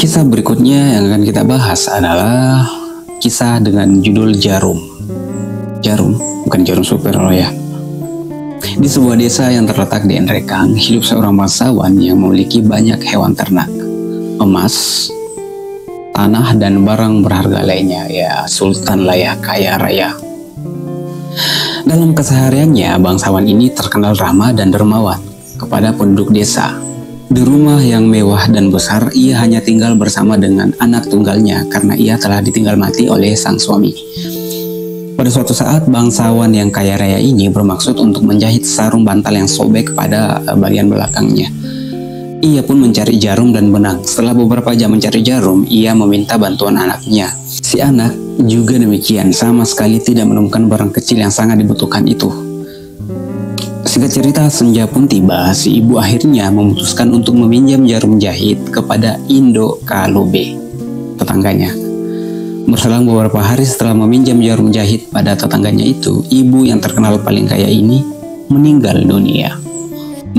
Kisah berikutnya yang akan kita bahas adalah kisah dengan judul Jarum. Jarum, bukan jarum super loh ya. Di sebuah desa yang terletak di Nrekang, hidup seorang bangsawan yang memiliki banyak hewan ternak, emas, tanah, dan barang berharga lainnya. Ya, sultan lah ya, kaya raya. Dalam kesehariannya, bangsawan ini terkenal ramah dan dermawan kepada penduduk desa. Di rumah yang mewah dan besar, ia hanya tinggal bersama dengan anak tunggalnya karena ia telah ditinggal mati oleh sang suami. Pada suatu saat, bangsawan yang kaya raya ini bermaksud untuk menjahit sarung bantal yang sobek pada bagian belakangnya. Ia pun mencari jarum dan benang. Setelah beberapa jam mencari jarum, ia meminta bantuan anaknya. Si anak juga demikian, sama sekali tidak menemukan barang kecil yang sangat dibutuhkan itu. Singkat cerita, senja pun tiba, si ibu akhirnya memutuskan untuk meminjam jarum jahit kepada Indo Kalobe, tetangganya. Berselang beberapa hari setelah meminjam jarum jahit pada tetangganya itu, ibu yang terkenal paling kaya ini meninggal dunia.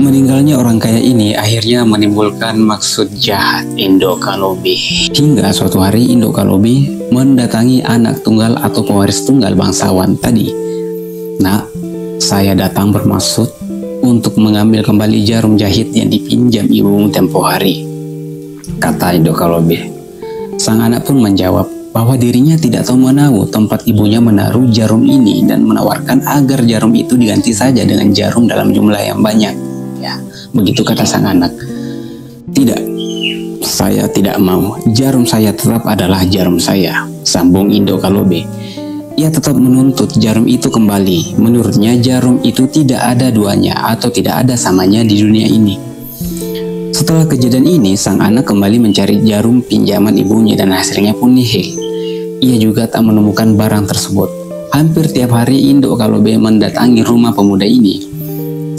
Meninggalnya orang kaya ini akhirnya menimbulkan maksud jahat Indo Kalobe. Hingga suatu hari Indo Kalobe mendatangi anak tunggal atau pewaris tunggal bangsawan tadi. Nak, saya datang bermaksud untuk mengambil kembali jarum jahit yang dipinjam ibumu tempo hari, kata Indo Kalobe. Sang anak pun menjawab bahwa dirinya tidak tahu menahu tempat ibunya menaruh jarum ini dan menawarkan agar jarum itu diganti saja dengan jarum dalam jumlah yang banyak. Ya, begitu kata sang anak. Tidak, saya tidak mau. Jarum saya tetap adalah jarum saya, sambung Indo Kalobe. Ia tetap menuntut jarum itu kembali. Menurutnya jarum itu tidak ada duanya atau tidak ada samanya di dunia ini. Setelah kejadian ini, sang anak kembali mencari jarum pinjaman ibunya dan hasilnya pun nihil. Ia juga tak menemukan barang tersebut. Hampir tiap hari Indo Kalobe mendatangi rumah pemuda ini.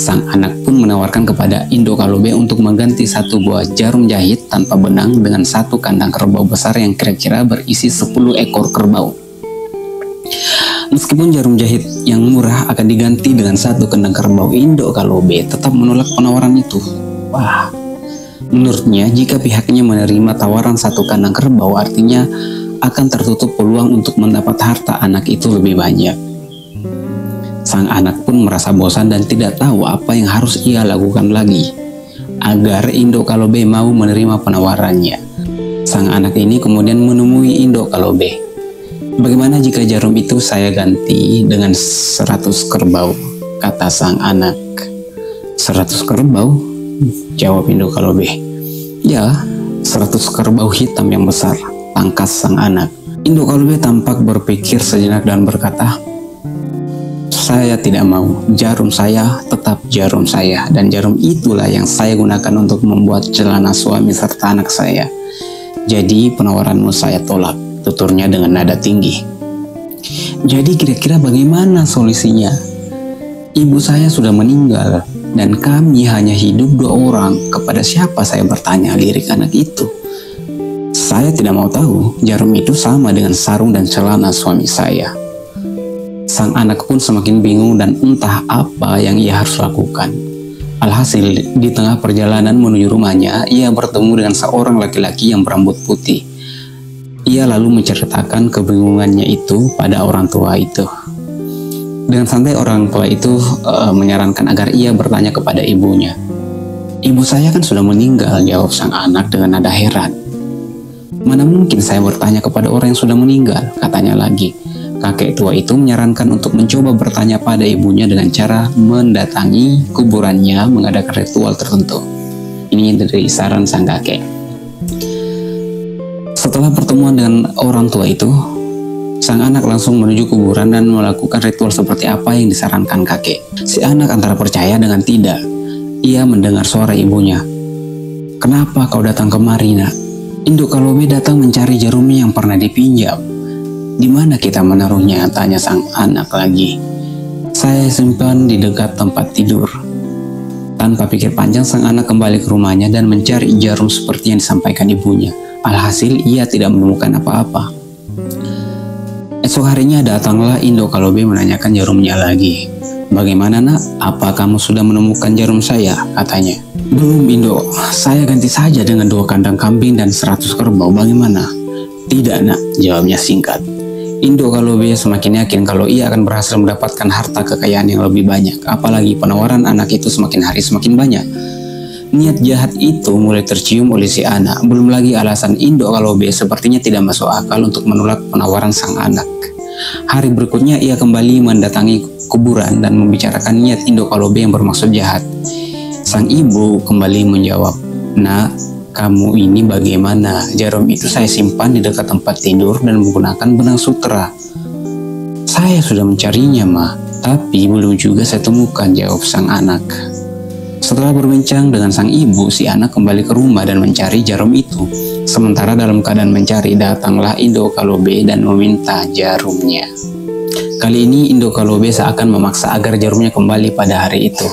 Sang anak pun menawarkan kepada Indo Kalobe untuk mengganti satu buah jarum jahit tanpa benang dengan satu kandang kerbau besar yang kira-kira berisi 10 ekor kerbau. Meskipun jarum jahit yang murah akan diganti dengan satu kandang kerbau, Indo Kalobe tetap menolak penawaran itu. Wah, menurutnya jika pihaknya menerima tawaran satu kandang kerbau, artinya akan tertutup peluang untuk mendapat harta anak itu lebih banyak. Sang anak pun merasa bosan dan tidak tahu apa yang harus ia lakukan lagi agar Indo Kalobe mau menerima penawarannya. Sang anak ini kemudian menemui Indo Kalobe. Bagaimana jika jarum itu saya ganti dengan 100 kerbau, kata sang anak. 100 kerbau? Jawab Indo Kalobe. Ya, 100 kerbau hitam yang besar, pangkas sang anak. Indo Kalobe tampak berpikir sejenak dan berkata, saya tidak mau. Jarum saya tetap jarum saya, dan jarum itulah yang saya gunakan untuk membuat celana suami serta anak saya. Jadi penawaranmu saya tolak, tuturnya dengan nada tinggi. Jadi kira-kira bagaimana solusinya? Ibu saya sudah meninggal dan kami hanya hidup 2 orang. Kepada siapa saya bertanya, lirik anak itu. Saya tidak mau tahu. Jarum itu sama dengan sarung dan celana suami saya. Sang anak pun semakin bingung dan entah apa yang ia harus lakukan. Alhasil, di tengah perjalanan menuju rumahnya, ia bertemu dengan seorang laki-laki yang berambut putih. Ia lalu menceritakan kebingungannya itu pada orang tua itu. Dengan santai orang tua itu menyarankan agar ia bertanya kepada ibunya. Ibu saya kan sudah meninggal, jawab sang anak dengan nada heran. Mana mungkin saya bertanya kepada orang yang sudah meninggal, katanya lagi. Kakek tua itu menyarankan untuk mencoba bertanya pada ibunya dengan cara mendatangi kuburannya mengadakan ritual tertentu. Ini dari saran sang kakek. Setelah pertemuan dengan orang tua itu, sang anak langsung menuju kuburan dan melakukan ritual seperti apa yang disarankan kakek. Si anak antara percaya dengan tidak. Ia mendengar suara ibunya. Kenapa kau datang kemari, nak? Indo Kalobe datang mencari jarumnya yang pernah dipinjam. Di mana kita menaruhnya? Tanya sang anak lagi. Saya simpan di dekat tempat tidur. Tanpa pikir panjang, sang anak kembali ke rumahnya dan mencari jarum seperti yang disampaikan ibunya. Alhasil, ia tidak menemukan apa-apa. Esok harinya datanglah Indo Kalobe menanyakan jarumnya lagi. Bagaimana, nak? Apa kamu sudah menemukan jarum saya? Katanya. Belum Indo, saya ganti saja dengan 2 kandang kambing dan 100 kerbau, bagaimana? Tidak nak, jawabnya singkat. Indo Kalobe semakin yakin kalau ia akan berhasil mendapatkan harta kekayaan yang lebih banyak, apalagi penawaran anak itu semakin hari semakin banyak. Niat jahat itu mulai tercium oleh si anak, belum lagi alasan Indo Kalobe sepertinya tidak masuk akal untuk menolak penawaran sang anak. Hari berikutnya ia kembali mendatangi kuburan dan membicarakan niat Indo Kalobe yang bermaksud jahat. Sang ibu kembali menjawab, "Nak, kamu ini bagaimana? Jarum itu saya simpan di dekat tempat tidur dan menggunakan benang sutera." "Saya sudah mencarinya, Ma, tapi belum juga saya temukan," jawab sang anak. Setelah berbincang dengan sang ibu, si anak kembali ke rumah dan mencari jarum itu. Sementara dalam keadaan mencari, datanglah Indo Kalobe dan meminta jarumnya. Kali ini Indo Kalobe seakan memaksa agar jarumnya kembali pada hari itu.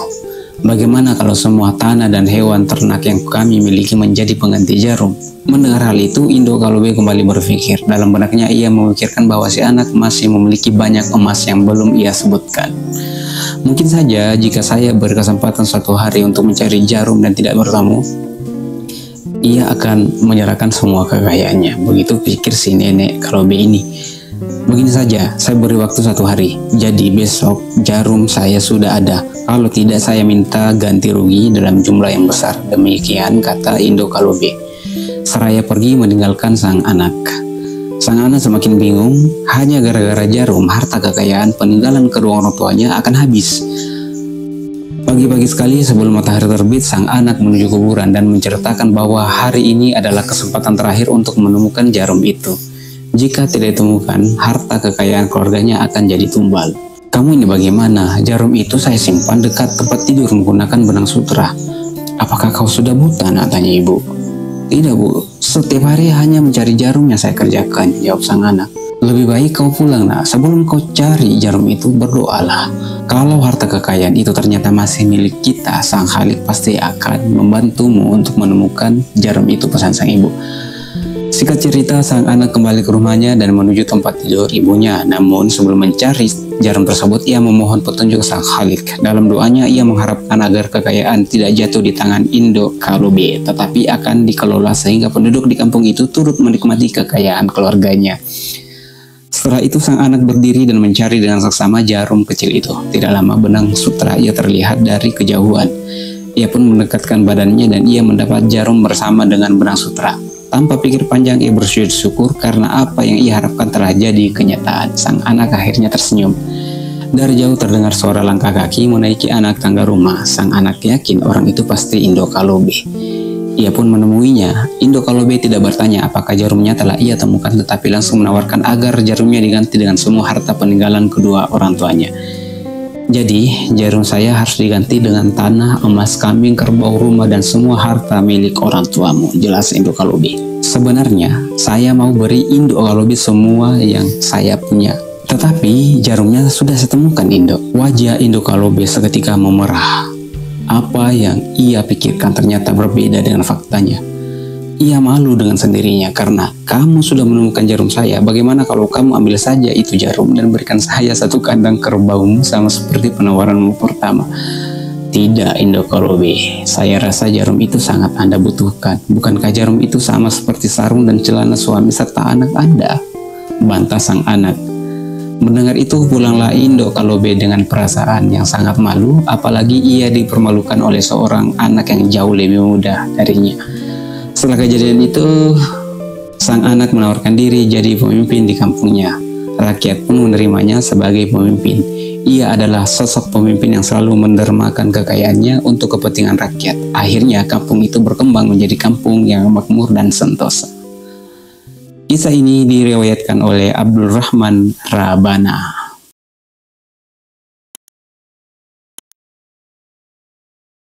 "Bagaimana kalau semua tanah dan hewan ternak yang kami miliki menjadi pengganti jarum?" Mendengar hal itu, Indo Kalobe kembali berpikir. Dalam benaknya ia memikirkan bahwa si anak masih memiliki banyak emas yang belum ia sebutkan. Mungkin saja jika saya berkesempatan suatu hari untuk mencari jarum dan tidak bertemu, ia akan menyerahkan semua kekayaannya. Begitu pikir si nenek Kalobe ini. "Begini saja, saya beri waktu 1 hari. Jadi besok jarum saya sudah ada. Kalau tidak saya minta ganti rugi dalam jumlah yang besar." Demikian kata Indo Kalobe. Seraya pergi meninggalkan sang anak. Sang anak semakin bingung, hanya gara-gara jarum, harta kekayaan peninggalan kedua orang tuanya akan habis. Pagi-pagi sekali sebelum matahari terbit, sang anak menuju kuburan dan menceritakan bahwa hari ini adalah kesempatan terakhir untuk menemukan jarum itu. Jika tidak ditemukan, harta kekayaan keluarganya akan jadi tumbal. "Kamu ini bagaimana? Jarum itu saya simpan dekat tempat tidur menggunakan benang sutera." "Apakah kau sudah buta, nak?" tanya ibu. "Tidak, Bu. Setiap hari hanya mencari jarum yang saya kerjakan," jawab sang anak. "Lebih baik kau pulang, nak. Sebelum kau cari jarum itu, berdoalah. Kalau harta kekayaan itu ternyata masih milik kita, Sang Khalik pasti akan membantumu untuk menemukan jarum itu," pesan sang ibu. Singkat cerita, sang anak kembali ke rumahnya dan menuju tempat tidur ibunya. Namun sebelum mencari jarum tersebut, ia memohon petunjuk Sang Khalik. Dalam doanya, ia mengharapkan agar kekayaan tidak jatuh di tangan Indo Kalobe, tetapi akan dikelola sehingga penduduk di kampung itu turut menikmati kekayaan keluarganya. Setelah itu sang anak berdiri dan mencari dengan seksama jarum kecil itu. Tidak lama benang sutera ia terlihat dari kejauhan. Ia pun mendekatkan badannya dan ia mendapat jarum bersama dengan benang sutera. Tanpa pikir panjang ia bersujud syukur karena apa yang ia harapkan telah jadi kenyataan. Sang anak akhirnya tersenyum. Dari jauh terdengar suara langkah kaki menaiki anak tangga rumah. Sang anak yakin orang itu pasti Indo Kalobe. Ia pun menemuinya. Indo Kalobe tidak bertanya apakah jarumnya telah ia temukan, tetapi langsung menawarkan agar jarumnya diganti dengan semua harta peninggalan kedua orang tuanya. "Jadi, jarum saya harus diganti dengan tanah, emas, kambing, kerbau, rumah, dan semua harta milik orang tuamu," jelas Indo Kalobe. "Sebenarnya, saya mau beri Indo Kalobe semua yang saya punya. Tetapi, jarumnya sudah saya temukan, Indo." Wajah Indo Kalobe seketika memerah. Apa yang ia pikirkan ternyata berbeda dengan faktanya. Ia malu dengan sendirinya karena, "Kamu sudah menemukan jarum saya, bagaimana kalau kamu ambil saja itu jarum dan berikan saya 1 kandang kerbaumu sama seperti penawaranmu pertama?" "Tidak, Indo Kalobe, saya rasa jarum itu sangat Anda butuhkan. Bukankah jarum itu sama seperti sarung dan celana suami serta anak Anda?" bantah sang anak. Mendengar itu pulanglah Indo Kalobe dengan perasaan yang sangat malu, apalagi ia dipermalukan oleh seorang anak yang jauh lebih muda darinya. Setelah kejadian itu, sang anak menawarkan diri jadi pemimpin di kampungnya. Rakyat pun menerimanya sebagai pemimpin. Ia adalah sosok pemimpin yang selalu mendermakan kekayaannya untuk kepentingan rakyat. Akhirnya kampung itu berkembang menjadi kampung yang makmur dan sentosa. Kisah ini diriwayatkan oleh Abdul Rahman Rabana.